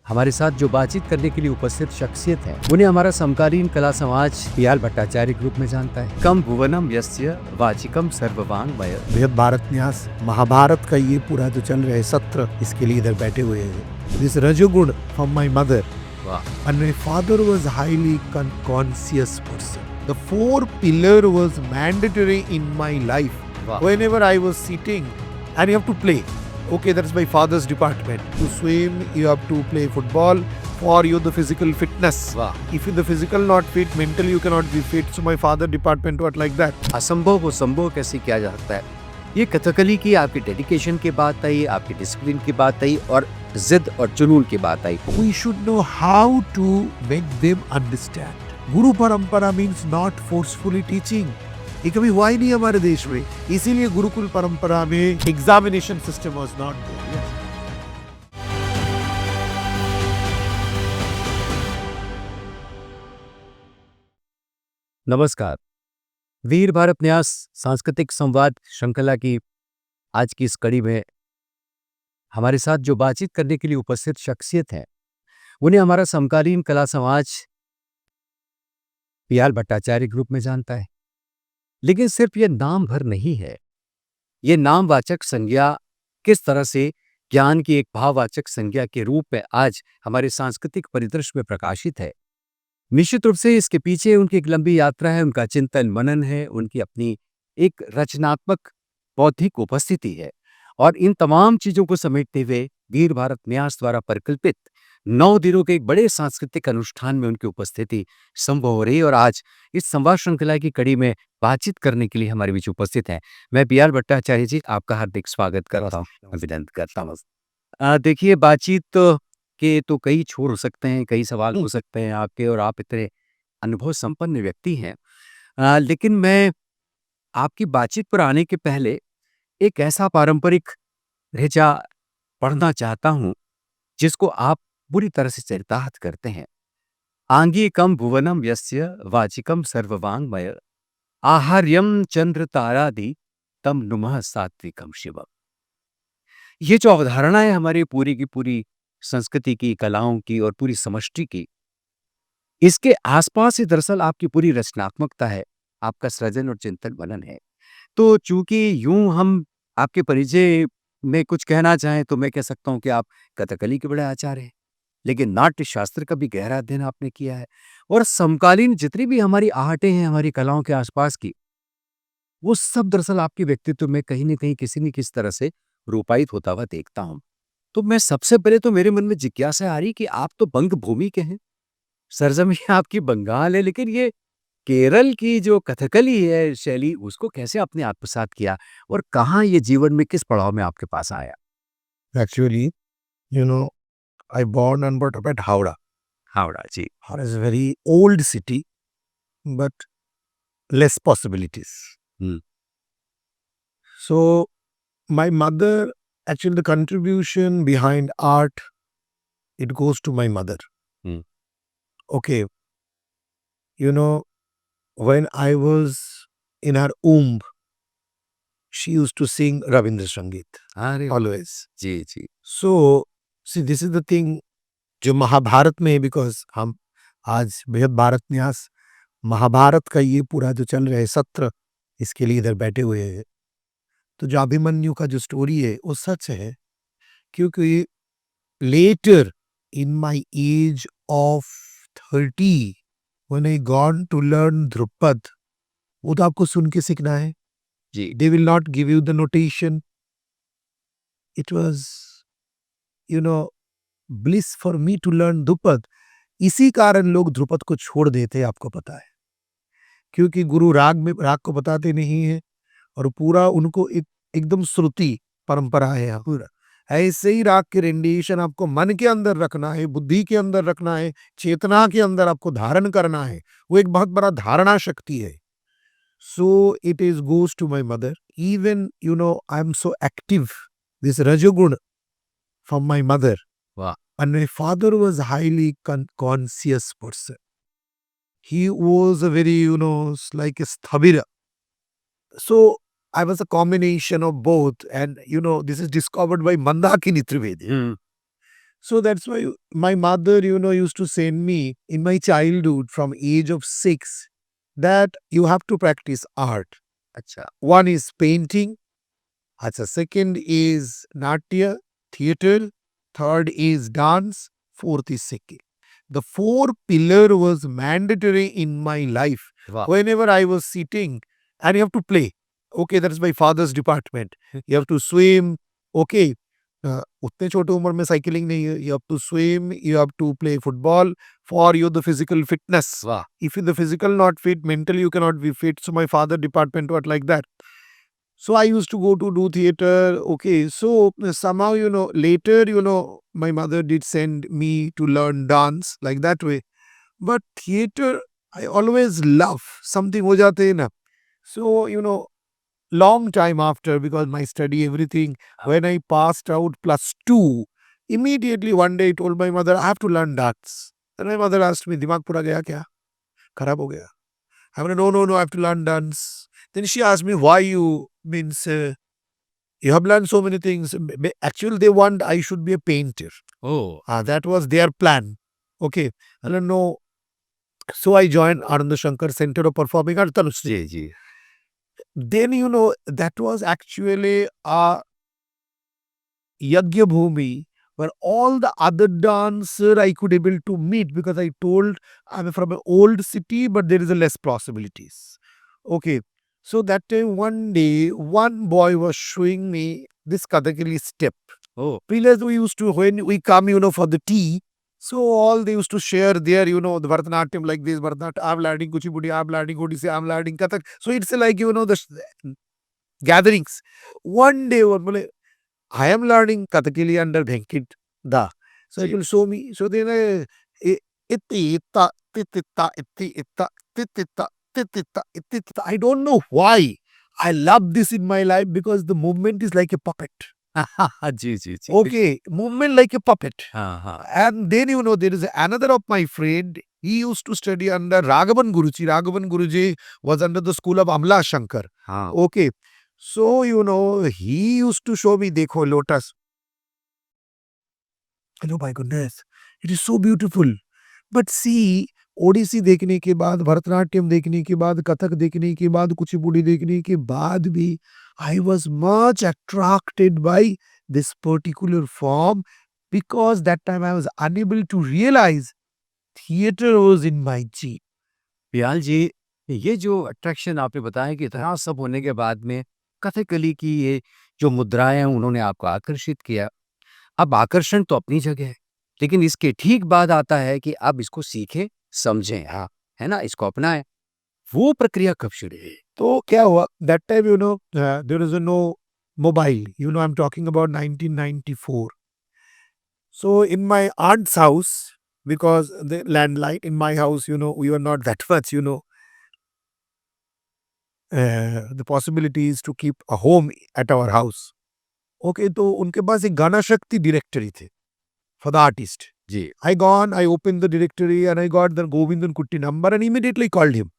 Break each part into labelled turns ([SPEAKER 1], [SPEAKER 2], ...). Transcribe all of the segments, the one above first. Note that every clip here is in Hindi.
[SPEAKER 1] हमारे साथ जो बातचीत करने के लिए उपस्थित शख्सियत है उन्हें हमारा समकालीन कला समाज पीआर भट्टाचार्य ग्रुप में जानता है। कम भुवनम यस्य वाचिकम सर्ववांगमय।
[SPEAKER 2] बृहद भारत न्यास महाभारत का ये पूरा जो चल रहा है सत्र, इसके लिए इधर बैठे हुए हैं। दिस रजोगुण from my mother and my father was highly conscious person. The 4 pillar was mandatory in my life.
[SPEAKER 1] Wow.
[SPEAKER 2] Whenever I was sitting, and you have to play. Okay, that's my father's department. To swim, you have to play football. For you, the physical fitness.
[SPEAKER 1] Wow.
[SPEAKER 2] If you the physical not fit, mentally you cannot be fit. So my father department was like that.
[SPEAKER 1] असंभव को संभव कैसे किया जा सकता है? ये कथकली की आपकी डेडिकेशन की बात आई, आपकी डिसिप्लिन की बात आई और जिद और जुनून की बात आई।
[SPEAKER 2] We should know how to make them understand. गुरु परंपरा means not forcefully teaching. ये कभी हुआ ही नहीं हमारे देश में, इसीलिए गुरुकुल परंपरा में examination system was not there.
[SPEAKER 1] नमस्कार, वीर भारत न्यास सांस्कृतिक संवाद श्रृंखला की आज की इस कड़ी में हमारे साथ जो बातचीत करने के लिए उपस्थित शख्सियत है उन्हें हमारा समकालीन कला समाज पीआर भट्टाचार्य ग्रुप में जानता है। लेकिन सिर्फ ये नाम भर नहीं है, ये नामवाचक संज्ञा किस तरह से ज्ञान की एक भाववाचक संज्ञा के रूप में आज हमारे सांस्कृतिक परिदृश्य में प्रकाशित है। निश्चित रूप से इसके पीछे उनकी एक लंबी यात्रा है, उनका चिंतन मनन है, उनकी अपनी एक रचनात्मक बौद्धिक उपस्थिति है और इन तमाम चीजों को समेटते हुए वीर भारत न्यास द्वारा परिकल्पित 9 दिनों के एक बड़े सांस्कृतिक अनुष्ठान में उनकी उपस्थिति संभव हो रही है और आज इस संवाद श्रृंखला की कड़ी में बातचीत करने के लिए हमारे बीच उपस्थित हैं। मैं पीआर भट्टाचार्य जी आपका हार्दिक स्वागत करता हूँ, अभिनंदन करता हूँ। देखिए, बातचीत के तो कई छोर हो सकते हैं, कई सवाल हो सकते हैं आपके, और आप इतने अनुभव संपन्न व्यक्ति हैं। लेकिन मैं आपकी बातचीत पर आने के पहले एक ऐसा पारंपरिक ऋचा पढ़ना चाहता हूं जिसको आप बुरी तरह से चरितार्थ करते हैं। आंगीकम भुवनम यस्य वाचिकम सर्ववांगमय आहार्यम चंद्र तारादि तम नुमः सात्विकम शिवम। ये जो अवधारणा है हमारी पूरी की पूरी संस्कृति की, कलाओं की और पूरी समष्टि की, इसके आसपास ही दरअसल आपकी पूरी रचनात्मकता है, आपका सृजन और चिंतन मनन है। तो चूंकि यूं हम आपके परिचय में कुछ कहना चाहें तो मैं कह सकता हूं कि आप कथकली के बड़े आचार्य हैं, लेकिन नाट्य शास्त्र का भी गहरा अध्ययन आपने किया है और समकालीन जितनी भी हमारी आहटें हैं हमारी कलाओं के आसपास की, वो सब दरअसल आपके व्यक्तित्व में कहीं न कहीं किसी न किसी तरह से रूपायित होता हुआ देखता हूं। तो मैं सबसे पहले तो मेरे मन में जिज्ञासा आ रही कि आप तो बंग भूमि के हैं, सरजमीं आपकी बंगाल है, लेकिन ये केरल की जो कथकली है शैली, उसको कैसे आपने आत्मसात किया और कहाँ ये जीवन में किस पड़ाव में आपके पास आया?
[SPEAKER 2] Actually, you know, I born and brought up at Howrah.
[SPEAKER 1] Howrah ji.
[SPEAKER 2] Howrah is a very old city, but less possibilities.
[SPEAKER 1] Hmm.
[SPEAKER 2] So my mother, actually the contribution behind art, it goes to my mother.
[SPEAKER 1] Hmm.
[SPEAKER 2] Okay, you know, when I was in her womb, she used to sing Ravindra Sangeet
[SPEAKER 1] अरे
[SPEAKER 2] always.
[SPEAKER 1] Ji ji.
[SPEAKER 2] So see, this is the thing जो महाभारत में है, बिकॉज हम आज बृहद भारत न्यास महाभारत का ये पूरा जो चल रहा है सत्र, इसके लिए इधर बैठे हुए हैं। तो जो अभिमन्यु का जो स्टोरी है वो सच है, क्योंकि later in my age of 30 when I gone to learn Dhrupad, वो तो आपको सुन के सीखना है,
[SPEAKER 1] जी।
[SPEAKER 2] They will not give you the notation. It was you know bliss for me to learn Dhrupad. इसी कारण लोग ध्रुपद को छोड़ देते, आपको पता है, क्योंकि गुरु राग को बताते नहीं है और पूरा उनको एकदम श्रुति परंपरा है। पूरा ऐसे ही राग के रेंडिएशन आपको मन के अंदर रखना है, बुद्धि के अंदर रखना है, चेतना के अंदर आपको धारण करना है, वो एक बहुत बड़ा धारणा शक्ति है। So it is goes to my mother. Even I am so active, this रजोगुण फ्रॉम माई मदर।
[SPEAKER 1] वाह।
[SPEAKER 2] And my father was highly conscious person. He was a very, like a sthabira. So I was a combination of both. And, this is discovered by Mandakini Trivedi. So that's why my mother, used to send me in my childhood from age of 6 that you have to practice art.
[SPEAKER 1] अच्छा,
[SPEAKER 2] One is painting. Acha, second is natya, theater. Third is dance. Fourth is singing. The four pillar was mandatory in my life.
[SPEAKER 1] वाह!
[SPEAKER 2] Whenever I was sitting, and you have to play. Okay, that's my father's department. You have to swim. Okay, उतने छोटे उम्र में साइकिलिंग नहीं है. You have to swim. You have to play football for you the physical fitness.
[SPEAKER 1] वाह!
[SPEAKER 2] If you the physical not fit, mentally you cannot be fit. So my father department was like that. So I used to go to do theater. Okay, so somehow, later, my mother did send me to learn dance like that way. But theater, I always love something ho jate hai na. So, long time after, because my study, everything, when I passed out +2, immediately one day I told my mother, I have to learn dance. Then my mother asked me, Dimag pura gaya kya? Kharab ho gaya? I went, no, I have to learn dance. Then she asked me, why you, means, you have learned so many things. Actually, they want I should be a painter.
[SPEAKER 1] Oh!
[SPEAKER 2] That was their plan. Okay. I don't know. So I joined Ananda Shankar Center of Performing Arts.
[SPEAKER 1] Ji, ji.
[SPEAKER 2] Then, that was actually a Yagya Bhumi where all the other dancer I could able to meet, because I told I'm from an old city, but there is a less possibilities. Okay. So that time one day, one boy was showing me this Kathakali step.
[SPEAKER 1] Oh!
[SPEAKER 2] Previous we used to, when we come, for the tea, so all they used to share there, the Bharatanatyam like this, Bharatanatyam, I'm learning Kuchipudi, I'm learning Odissi, I'm learning Kathak. So it's like, the gatherings. One day, I am learning Kathakali under Venkit Da. So it
[SPEAKER 1] ji.
[SPEAKER 2] will show me. So then itti, itta, tititta, itti, itta, tititta, tititta, ittita. I don't know why. I love this in my life because the movement is like a puppet.
[SPEAKER 1] Ji, ji, ji.
[SPEAKER 2] Okay, movement like a puppet.
[SPEAKER 1] हाँ, हाँ.
[SPEAKER 2] And then, there is another of my friend. He used to study under Raghavan Guruji. Raghavan Guruji was under the school of Amla Shankar.
[SPEAKER 1] हाँ.
[SPEAKER 2] Okay. So, he used to show me, Dekho, lotus. Oh my goodness, it is so beautiful. But see, Odissi देखने के बाद, भरतनाट्यम देखने के बाद, कथक देखने के बाद, कुचिपुड़ी देखने के बाद भी, I was much attracted by this particular form because that time I was unable to realize theater was in my gene.
[SPEAKER 1] पियाल जी, ये जो अट्रैक्शन आपने बताया कि इतना सब होने के बाद में कथकली की ये जो मुद्राएँ हैं उन्होंने आपको आकर्षित किया। अब आकर्षण तो अपनी जगह है, लेकिन इसके ठीक बाद आता है कि अब इसको सीखें, समझें, हाँ, है ना? इसको अपनाएँ। वो प्रक्रिया कब शुरू हुई?
[SPEAKER 2] तो क्या हुआ, that time, there is no mobile. I'm talking about 1994. So in my aunt's house, because the landline in my house, we were not that much, the possibilities to keep a home at our house. Okay, तो उनके पास एक गाना शक्ति directory थे for the artist.
[SPEAKER 1] Ji.
[SPEAKER 2] I gone, I opened the directory and I got the Govindan Kutti number and immediately called him.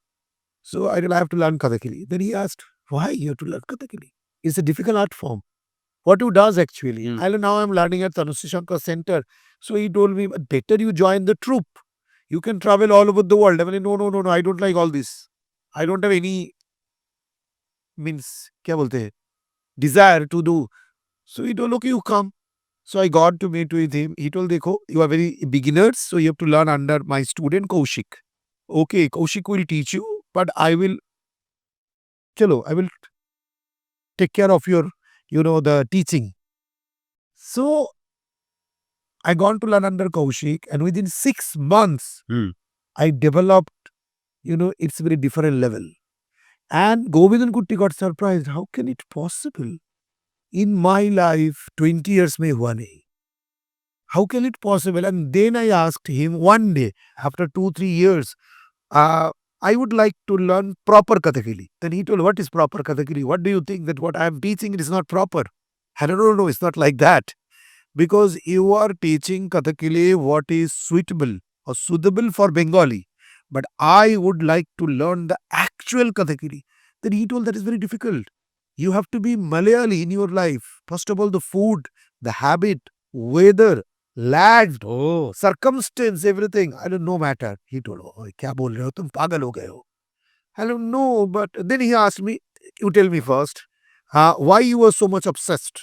[SPEAKER 2] So I have to learn Kathakali. Then he asked, why you have to learn Kathakali? It's a difficult art form. What you does actually?
[SPEAKER 1] Hmm.
[SPEAKER 2] I now I'm learning at Tanushree Shankar Center. So he told me, better you join the troupe. You can travel all over the world. I mean, no, I don't like all this. I don't have any, means, क्या बोलते हैं, desire to do. So he told, okay, you come. So I got to meet with him. He told, Dekho, you are very beginners, so you have to learn under my student Kaushik. Okay, Kaushik will teach you, but I will take care of your, the teaching. So I gone to learn under Kaushik, and within 6 months,
[SPEAKER 1] Hmm.
[SPEAKER 2] I developed, it's very different level. And Govindan Kutti got surprised. How can it possible? In my life, 20 years mein hua nahi. How can it possible? And then I asked him one day, after 2-3 years, I would like to learn proper Kathakali. Then he told, what is proper Kathakali? What do you think that what I am teaching is not proper? I don't know, it's not like that. Because you are teaching Kathakali what is suitable or suitable for Bengali. But I would like to learn the actual Kathakali. Then he told that is very difficult. You have to be Malayali in your life. First of all, the food, the habit, weather, Lagged.
[SPEAKER 1] Oh!
[SPEAKER 2] Circumstance, everything. I don't know matter. He told, oh, क्या बोल रहे हो तुम पागल हो गए हो. I don't know, but then he asked me, you tell me first, why you were so much obsessed?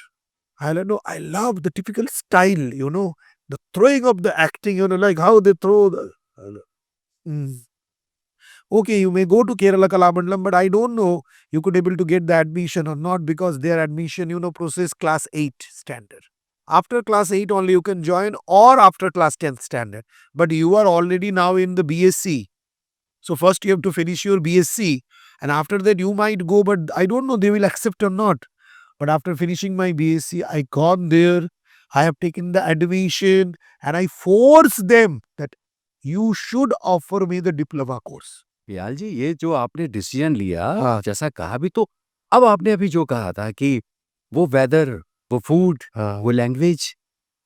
[SPEAKER 2] I don't know. I love the typical style, the throwing of the acting, like how they throw the. Mm. Okay, you may go to Kerala Kalamandalam, but I don't know you could able to get the admission or not because their admission, process class 8 standard. After class 8 only you can join or after class 10th standard. But you are already now in the BSc. So first you have to finish your BSc and after that you might go, but I don't know they will accept or not. But after finishing my BSc, I gone there, I have taken the admission and I force them that you should offer me the diploma course.
[SPEAKER 1] वियाल जी, ये जो आपने डिसीजन लिया,
[SPEAKER 2] हाँ।
[SPEAKER 1] जैसा कहा भी तो अब आपने अभी जो कहा था कि वो वेदर, वो फूड, वो लैंग्वेज,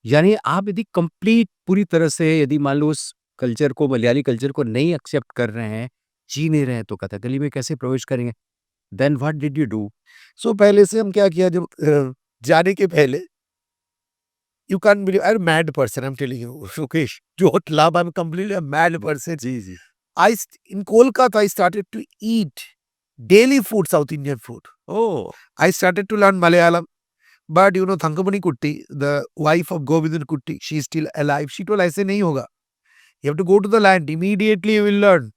[SPEAKER 1] यानी आप यदि कंप्लीट पूरी तरह से यदि मान लो उस कल्चर को, मलयाली कल्चर को नहीं एक्सेप्ट कर रहे हैं, जी नहीं रहे हैं, तो कथकली में कैसे प्रवेश करेंगे? Then what did you do?
[SPEAKER 2] So पहले से हम क्या किया जब जाने के पहले you can believe I am mad person I am telling you Sukesh don't love I am completely a mad person
[SPEAKER 1] जी, जी।
[SPEAKER 2] I in Kolkata I started to eat daily food South Indian food.
[SPEAKER 1] Oh!
[SPEAKER 2] I started to learn Malayalam. But Thankamani Kutti, the wife of Govindan Kutti, she is still alive. She told, ऐसे नहीं होगा. You have to go to the land. Immediately you will learn.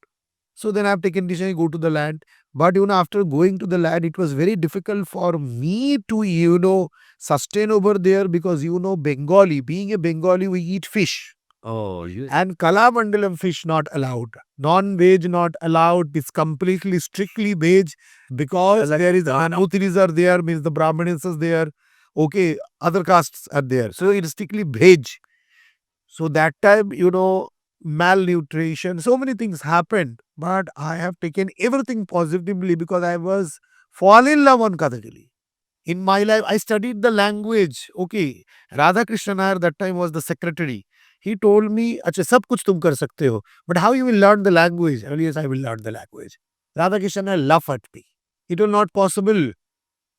[SPEAKER 2] So then I have taken decision to go to the land. But after going to the land, it was very difficult for me to, sustain over there because Bengali, being a Bengali, we eat fish.
[SPEAKER 1] Oh! You
[SPEAKER 2] And Kalamandalam fish not allowed. Non-veg not allowed. It's completely strictly veg because there is Anutris are there, means the Brahmanas are there. Okay, other castes are there. So it's strictly veg. So that time, malnutrition, so many things happened. But I have taken everything positively because I was fall in love on Kathakali. In my life, I studied the language. Okay, Radha Krishna Nair that time was the secretary. He told me, अच्छा सब कुछ तुम कर सकते हो, but how you will learn the language? And yes, I will learn the language. Radha Krishna Nair laughed at me. It will not possible.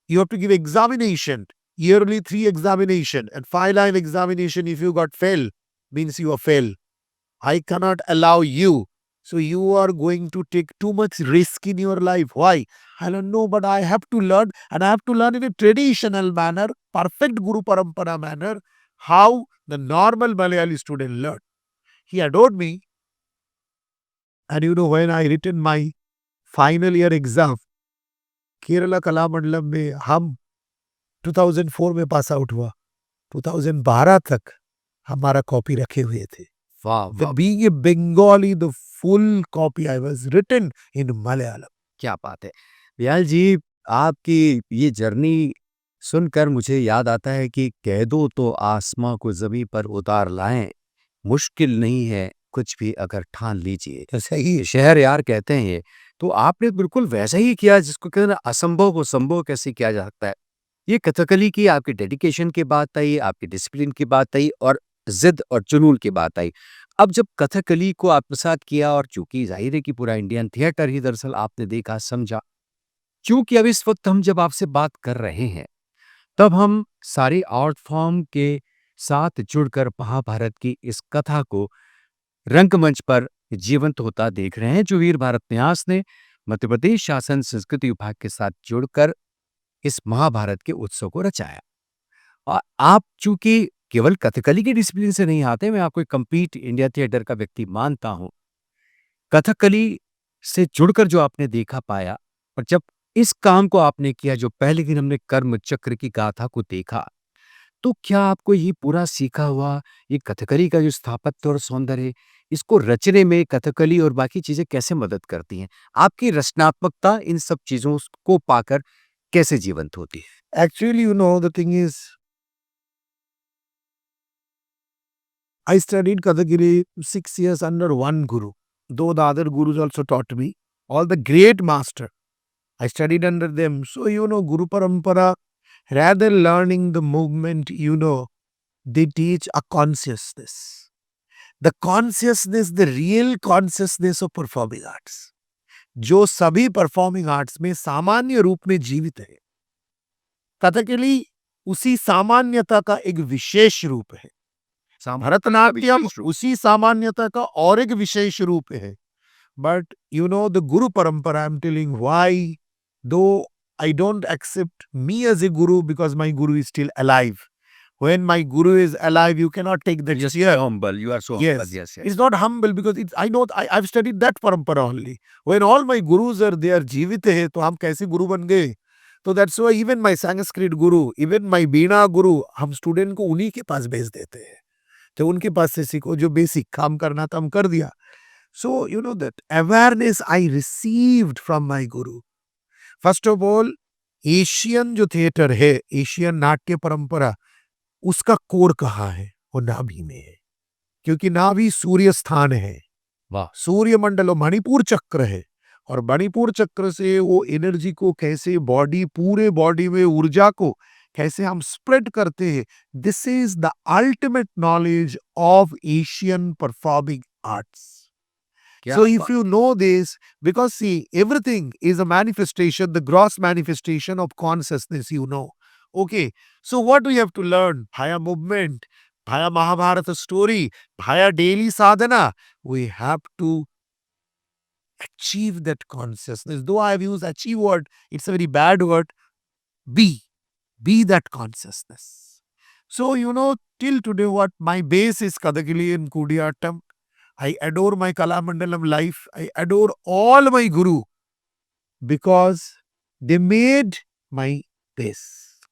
[SPEAKER 2] You have to give examination, yearly 3 examination, and 5 line examination. If you got fail, means you are fail. I cannot allow you. So you are going to take too much risk in your life. Why? I don't know, but I have to learn, and I have to learn in a traditional manner, perfect Guru Parampara manner, how the normal Malayali student learn. He adored me. And when I written my final year exam, Kerala Kalamandalam में हम 2004 में पास आउट हुआ, 2012 तक हमारा कॉपी रखे हुए थे.
[SPEAKER 1] वाह! वाह!
[SPEAKER 2] Being a Bengali, the full copy I was written in Malayalam.
[SPEAKER 1] क्या बात है! वियाल जी, आपकी ये जर्नी सुनकर मुझे याद आता है कि कह दो तो आसमां को ज़मीं पर उतार लाएँ, मुश्किल नहीं है कुछ भी अगर ठान लीजिए।
[SPEAKER 2] सही है.
[SPEAKER 1] शहरयार कहते हैं ये, तो आपने बिल्कुल वैसा ही किया जिसको कहते हैं ना असंभव को संभव कैसे किया जा सकता है। ये कथकली की आपकी डेडिकेशन की बात आई, आपकी डिसिप्लिन की बात आई और ज़िद और जुनून की बात आई। अब जब कथकली को आत्मसात किया और चूँकि ज़ाहिर है कि पूरा इंडियन थिएटर ही दरअसल आपने देखा, समझा। चूँकि अब इस वक़्त हम जब आपसे बात कर रहे हैं, तब हम सारे आर्ट फॉर्म के साथ जुड़कर महाभारत की इस कथा को रंगमंच पर जीवंत होता देख रहे हैं, जो वीर भारत न्यास ने मध्य प्रदेश शासन संस्कृति विभाग के साथ जुड़कर इस महाभारत के उत्सव को रचाया। और आप चूँकि केवल कथकली के डिसिप्लिन से नहीं आते, मैं आपको एक कंप्लीट इंडिया थिएटर का व्यक्ति मानता हूँ। कथकली से जुड़कर जो आपने देखा पाया और जब इस काम को आपने किया, जो पहले दिन हमने कर्म चक्र की गाथा को देखा, तो क्या आपको ये पूरा सीखा हुआ ये कथकली का जो स्थापत्य और सौंदर्य, इसको रचने में कथकली और बाकी चीज़ें कैसे मदद करती हैं? आपकी रचनात्मकता इन सब चीज़ों को पाकर कैसे जीवंत होती है?
[SPEAKER 2] Actually, the thing is, I studied Kathakali 6 years under one guru. Though the other gurus also taught me, all the great master, I studied under them. So, Guru Parampara, rather learning the movement, they teach a consciousness. The consciousness, the real consciousness of performing arts. जो सभी परफॉर्मिंग आर्ट्स में सामान्य रूप में जीवित है, कथकली उसी सामान्यता का एक विशेष रूप है. भरतनाट्यम उसी सामान्यता का और एक विशेष रूप है. But you know, the Guru Parampara, I'm telling why, though I don't accept me as a Guru because my Guru is still alive. When my Guru is alive, you cannot take that chair.
[SPEAKER 1] humble. You are so
[SPEAKER 2] Yes.
[SPEAKER 1] humble. Yes.
[SPEAKER 2] It's not humble because it's, I know, I've studied that parampara only. When all my gurus are there, जीवित है, तो हम कैसे गुरु बन गए? तो that's why even my Sanskrit guru, even my Veena guru, हम स्टूडेंट को उन्हीं के पास भेज देते हैं. तो उनके पास से सीखो, जो बेसिक काम करना था हम कर दिया. So you know that awareness I received from my guru. First of all, Asian जो थिएटर है, एशियन नाट्य परंपरा, उसका कोर कहाँ है? वो नाभि में है, क्योंकि नाभि सूर्य स्थान है.
[SPEAKER 1] वाह.
[SPEAKER 2] सूर्य मंडल और मणिपुर चक्र है, और मणिपुर चक्र से वो एनर्जी को कैसे बॉडी, पूरे बॉडी में ऊर्जा को कैसे हम स्प्रेड करते हैं. This is the ultimate knowledge of Asian performing arts. So if you know this, because see, everything is a manifestation, the gross manifestation of consciousness, you know. Okay, so what do you have to learn? Via movement, via Mahabharata story, via daily sadhana, we have to achieve that consciousness. Though I have used achieve word, it's a very bad word. Be that consciousness. So, you know, till today what my base is Kathakali and Kudiyattam. I adore my Kalamandalam life. I adore all my Guru because they made my base.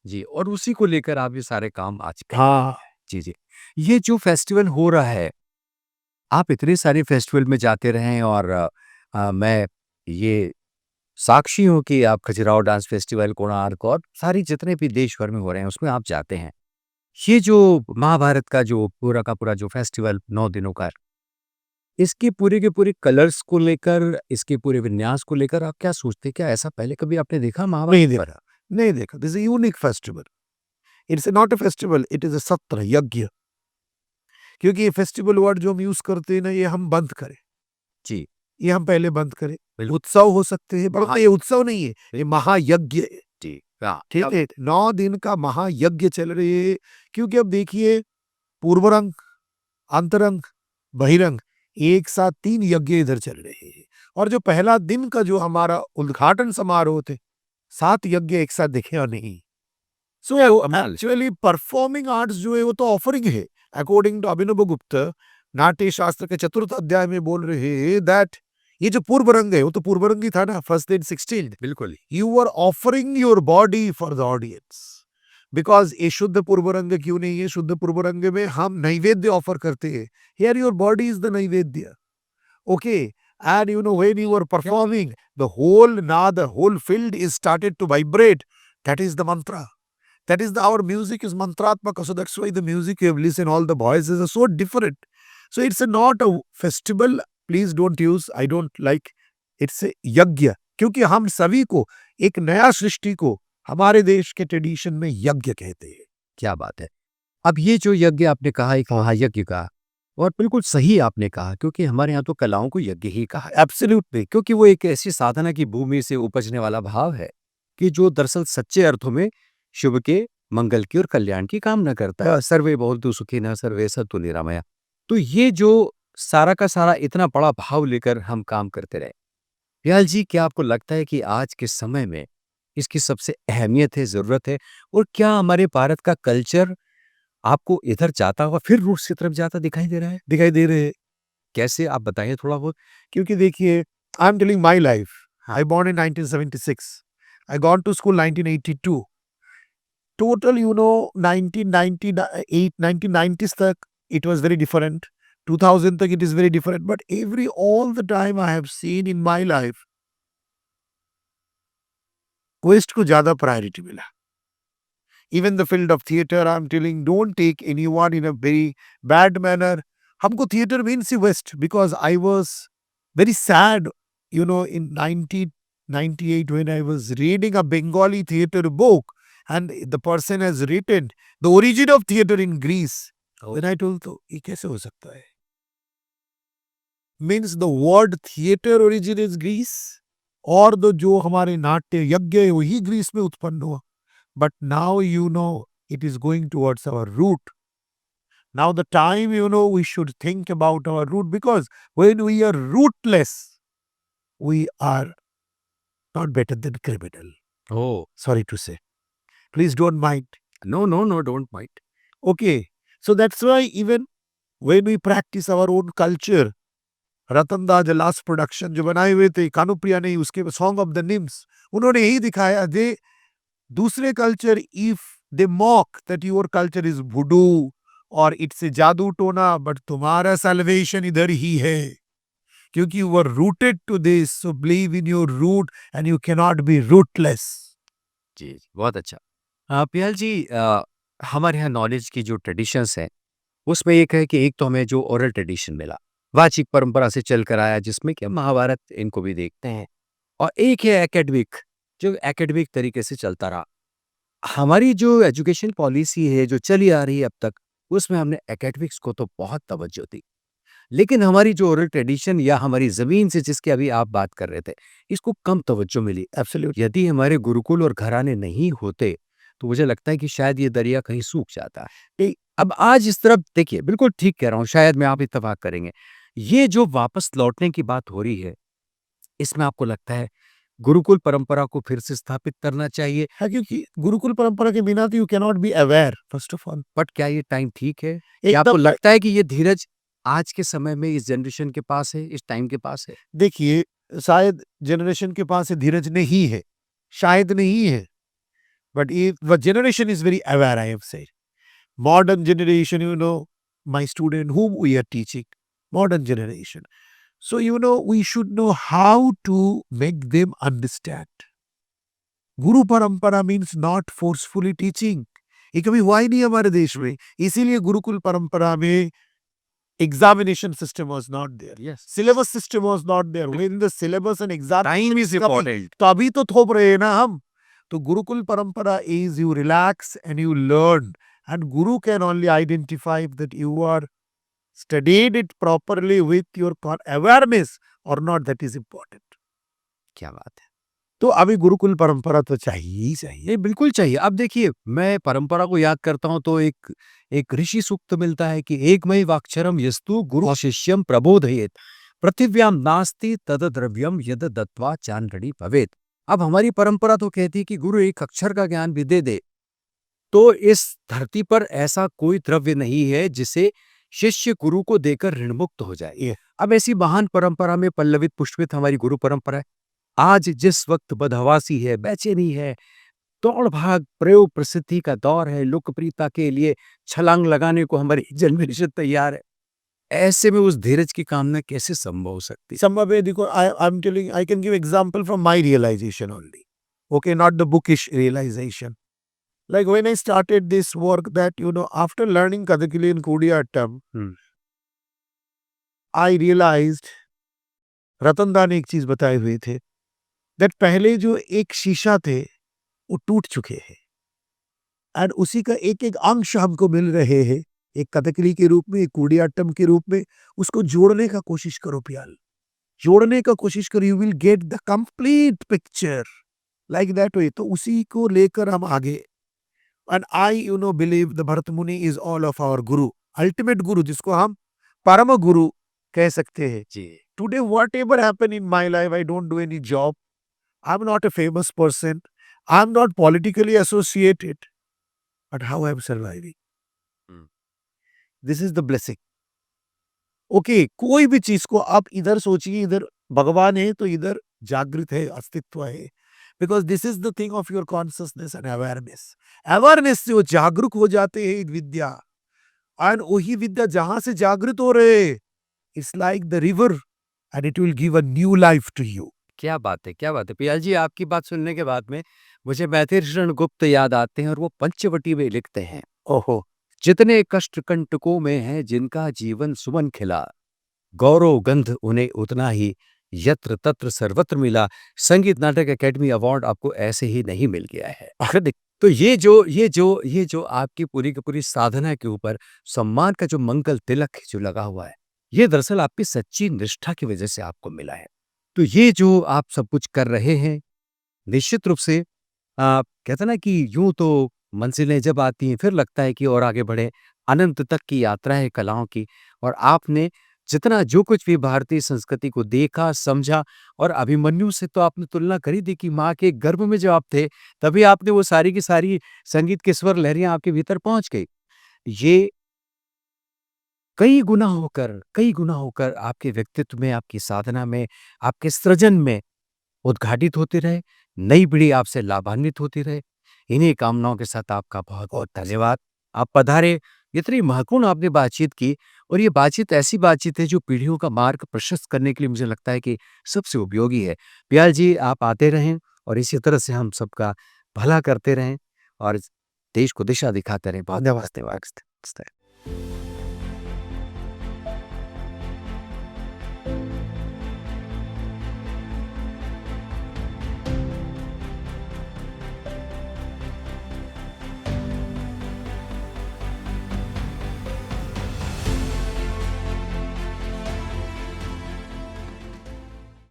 [SPEAKER 1] जी, और उसी को लेकर आप ये सारे काम आज कर.
[SPEAKER 2] हाँ.
[SPEAKER 1] जी जी. ये जो फेस्टिवल हो रहा है, आप इतने सारे फेस्टिवल में जाते रहे हैं, और मैं ये साक्षी हूँ कि आप खजुराहो डांस फेस्टिवल, कोणार्क और सारी जितने भी देश भर में हो रहे हैं उसमें आप जाते हैं. ये जो महाभारत का जो पूरा का पूरा जो फेस्टिवल 9 दिनों का, इसके पूरे के पूरे कलर्स को लेकर, इसके पूरे विन्यास को लेकर आप क्या सोचते हैं? क्या ऐसा पहले कभी आपने देखा महाभारत?
[SPEAKER 2] नहीं देखा. This is unique festival. It's not a festival, it is a सत्र यज्ञ. क्योंकि ये फेस्टिवल वर्ड जो हम यूज करते हैं ना, ये हम बंद करें.
[SPEAKER 1] जी,
[SPEAKER 2] ये हम पहले बंद करें. उत्सव हो सकते हैं, पर ये उत्सव नहीं है, ये महायज्ञ है.
[SPEAKER 1] जी.
[SPEAKER 2] ठीक है. 9 दिन का महायज्ञ चल रहे हैं. क्योंकि अब देखिए, पूर्वरंग, अंतरंग, बहिरंग, एक साथ 3 यज्ञ इधर चल रहे हैं. और जो पहला दिन का जो हमारा उद्घाटन समारोह थे, 7 यज्ञ एक साथ दिखे और नहीं. सो एक्चुअली परफॉर्मिंग आर्ट्स जो है वो तो ऑफरिंग है. अकॉर्डिंग टू अभिनव गुप्ता, नाट्य शास्त्र के 4th अध्याय में बोल रहे हैं दैट ये जो पूर्व रंग है वो तो पूर्व रंग ही था ना, 1st and 16th.
[SPEAKER 1] बिल्कुल.
[SPEAKER 2] You are offering your body for the audience. Because ये शुद्ध पूर्व रंग क्यों नहीं है? शुद्ध पूर्व रंग में हम नैवेद्य ऑफर करते हैं. Here your body is the naivedya. Okay. And you know when you are performing, the whole naad, the whole field is started to vibrate. That is the mantra. That is our music is mantratmaka. So that's why the music you have listened, all the voices are so different. So it's not a festival. Please don't use, I don't like. It's a यज्ञ. क्योंकि हम सभी को एक नया सृष्टि को हमारे देश के ट्रेडिशन में यज्ञ कहते हैं.
[SPEAKER 1] क्या बात है. अब ये जो यज्ञ आपने कहा, एक महायज्ञ का, और बिल्कुल सही आपने कहा, क्योंकि हमारे यहाँ तो कलाओं को यज्ञ ही कहा है.
[SPEAKER 2] एब्सोल्युटली.
[SPEAKER 1] क्योंकि वो एक ऐसी साधना की भूमि से उपजने वाला भाव है कि जो दरअसल सच्चे अर्थों में शुभ के, मंगल की और कल्याण की कामना करता है. सर्वे भवन्तु सुखिनः, सर्वे सन्तु निरामया. तो ये जो सारा का सारा इतना बड़ा भाव लेकर हम काम करते रहे. व्याल जी, क्या आपको लगता है कि आज के समय में इसकी सबसे अहमियत है, जरूरत है? और क्या हमारे भारत का कल्चर आपको इधर जाता हुआ फिर रूट्स की तरफ जाता दिखाई दे रहा है?
[SPEAKER 2] दिखाई दे रहे हैं.
[SPEAKER 1] कैसे, आप बताइए थोड़ा बहुत.
[SPEAKER 2] क्योंकि देखिए, I am telling my life. I born in 1976. I gone to school 1982. Total, you know, 1998, 1990s तक it was very different. 2000 तक it is very different. But all the time I have seen in my life, West को ज़्यादा priority मिला. Even the field of theater, I'm telling, don't take anyone in a very bad manner. हमको theater means West, because I was very sad, you know, in 1998 when I was reading a Bengali theater book. And the person has written the origin of theater in Greece. When I told, तो ये कैसे हो सकता है? Means the word theater origin is Greece, और the जो हमारे नाट्य यज्ञ है वही ग्रीस में उत्पन्न हुआ. But now you know it is going towards our root. Now the time, we should think about our root, because when we are rootless, we are not better than criminal.
[SPEAKER 1] Oh,
[SPEAKER 2] Sorry to say. Please don't mind.
[SPEAKER 1] no, don't mind.
[SPEAKER 2] Okay. So that's why even when we practice our own culture, रतन दा जो लास्ट प्रोडक्शन जो बनाए हुए थे, कानुप्रिया ने, उसके सॉन्ग ऑफ द निम्स, उन्होंने यही दिखाया, दे दूसरे culture, if they mock that your culture is वुडू और इट्स ए जादू टोना, बट तुम्हारा सल्वेशन इधर ही है, क्योंकि you are rooted to this, so believe in your root and you can not be rootless.
[SPEAKER 1] जी, बहुत अच्छा। पियाल जी, हमारे यहाँ नॉलेज की जो ट्रेडिशंस हैं, उसमें एक है कि एक तो हमें जो ओरल ट्रेडिशन मिला, वाचिक परंपरा से चल कर आया, जिसमें कि महाभारत इनको भी देखते हैं, और एक है एकेडमिक, जो एकेडमिक तरीके से चलता रहा। हमारी जो एजुकेशन पॉलिसी है, जो चली आ रही है अब तक, उसमें हमने एकेडमिक्स को तो बहुत तवज्जो दी। लेकिन हमारी जो ओरल ट्रेडिशन या हमारी ज़मीन से जिसकी अभी आप बात कर रहे थे, इसको कम तवज्जो मिली।
[SPEAKER 2] एब्सोल्युटली.
[SPEAKER 1] यदि हमारे गुरुकुल और घराने नहीं होते, तो मुझे लगता है कि शायद ये दरिया कहीं सूख जाता। अब आज इस तरफ देखिए, बिल्कुल ठीक कह रहा हूँ, शायद मैं आप इत्तेफ़ाक करेंगे। ये जो वापस लौटने की बात हो रही है, इसमें आपको लगता है गुरुकुल परंपरा को फिर से स्थापित करना चाहिए?
[SPEAKER 2] है, क्योंकि गुरुकुल परंपरा के बिना तो you can not be aware, first of all.
[SPEAKER 1] But क्या ये टाइम ठीक है? क्या आपको
[SPEAKER 2] एकदम.
[SPEAKER 1] लगता है कि ये धीरज आज के समय में इस जनरेशन के पास है, इस टाइम के पास है?
[SPEAKER 2] देखिए, शायद जनरेशन के पास ये धीरज नहीं है, शायद नहीं है, बट ये the generation is very aware, I have said. Modern generation, my student whom we are teaching, modern generation. So, we should know how to make them understand. गुरु परंपरा मीन्स नॉट फोर्सफुली टीचिंग. ये कभी हुआ ही नहीं हमारे देश में, इसीलिए गुरुकुल परंपरा में examination system was not there,
[SPEAKER 1] Yes.
[SPEAKER 2] Syllabus system was not there. When the syllabus and exam
[SPEAKER 1] Time is important.
[SPEAKER 2] तो अभी तो थोप रहे हैं ना हम. तो गुरुकुल परंपरा is you relax and you learn, and guru can only identify that you are studied it properly with your awareness or not. That is important.
[SPEAKER 1] क्या बात है!
[SPEAKER 2] तो अभी गुरुकुल परंपरा तो चाहिए ही चाहिए.
[SPEAKER 1] ये बिल्कुल चाहिए। अब देखिए, मैं परंपरा को याद करता हूँ तो एक एक ऋषि सूक्त मिलता है कि एकमयि वाक्चरम यस्तु गुरु शिष्यम प्रबोधयेत्, पृथिव्याम नास्ति तद द्रव्यम यद दत्वा चांद्रणी भवेत्। अब हमारी परंपरा तो कहती है कि गुरु एक अक्षर का ज्ञान भी दे दे, तो इस धरती पर ऐसा कोई द्रव्य नहीं है जिसे शिष्य गुरु को देकर ऋणमुक्त हो जाए।
[SPEAKER 2] ये.
[SPEAKER 1] अब ऐसी महान परंपरा में पल्लवित पुष्पित हमारी गुरु परंपरा है। आज जिस वक्त बदहवासी है, बेचैनी है, दौड़ भाग, प्रयोग प्रसिद्धि का दौर है, लोकप्रियता के लिए छलांग लगाने को हमारी जनरेशन तैयार है। ऐसे में उस धीरज की कामना कैसे संभव हो सकती है?
[SPEAKER 2] संभव है. देखो, I am telling, I can give example from my realisation only. Okay, not the bookish realization. Like when I started this work, that after learning Kathakali and Kudiyattam, I realized, रतन दा ने एक चीज बताए हुए थे, that पहले जो एक शीशा थे वो टूट चुके हैं, एंड उसी का एक एक अंश हमको मिल रहे हैं, एक कथकली के रूप में, एक कूडियाट्टम के रूप में. उसको जोड़ने का कोशिश करो प्याल, जोड़ने का कोशिश करो, you will get the complete picture like that way. तो उसी को लेकर हम आगे. And I believe the Bharat मुनि is all of our Guru, ultimate गुरु, जिसको हम परम गुरु कह सकते हैं.
[SPEAKER 1] जी,
[SPEAKER 2] Today, whatever happened in my life, I don't do any job. I'm not a famous person. I'm not politically associated. But how I'm surviving?
[SPEAKER 1] Hmm.
[SPEAKER 2] This is the blessing. Okay, कोई भी चीज को आप इधर सोचिए, इधर भगवान है तो इधर जागृत है, अस्तित्व है. Because this is the thing of your consciousness and awareness. Awareness से वो जागरूक हो जाते हैं विद्या. And वही विद्या जहां से जागृत हो रहे, it's like the river. And it will give a new life to you.
[SPEAKER 1] क्या बात है, क्या बात है! पियाल जी, आपकी बात सुनने के बाद में मुझे मैथिलीशरण गुप्त याद आते हैं, और वो पंचवटी में लिखते हैं,
[SPEAKER 2] ओहो,
[SPEAKER 1] जितने कष्ट कंटकों में है जिनका जीवन सुमन खिला, गौरव गंध उन्हें उतना ही यत्र तत्र सर्वत्र मिला। संगीत नाटक एकेडमी अवार्ड आपको ऐसे ही नहीं मिल गया है। तो ये जो आपकी पूरी की पूरी साधना के ऊपर सम्मान का जो मंगल तिलक जो लगा हुआ है, ये दरअसल आपकी सच्ची निष्ठा की वजह से आपको मिला है। तो ये जो आप सब कुछ कर रहे हैं, निश्चित रूप से आप कहते हैं ना कि यूं तो मंजिलें जब आती हैं फिर लगता है कि और आगे बढ़े, अनंत तक की यात्रा है कलाओं की। और आपने जितना जो कुछ भी भारतीय संस्कृति को देखा, समझा, और अभिमन्यु से तो आपने तुलना कर ही दी कि माँ के गर्भ में जब आप थे, तभी आपने वो सारी की सारी संगीत की स्वर लहरियाँ आपके भीतर पहुँच गई। ये कई गुना होकर आपके व्यक्तित्व में, आपकी साधना में, आपके सृजन में उद्घाटित होते रहे, नई पीढ़ी आपसे लाभान्वित होती रहे। इन्हीं कामनाओं के साथ आपका बहुत-बहुत धन्यवाद। आप पधारे, इतनी महत्वपूर्ण आपने बातचीत की, और ये बातचीत ऐसी बातचीत है जो पीढ़ियों का मार्ग प्रशस्त करने के लिए मुझे लगता है कि सबसे उपयोगी है। पियाल जी, आप आते रहें और इसी तरह से हम सबका भला करते रहें और देश को दिशा दिखाते रहें। बहुत
[SPEAKER 2] धन्यवाद।
[SPEAKER 1] धन्यवाद।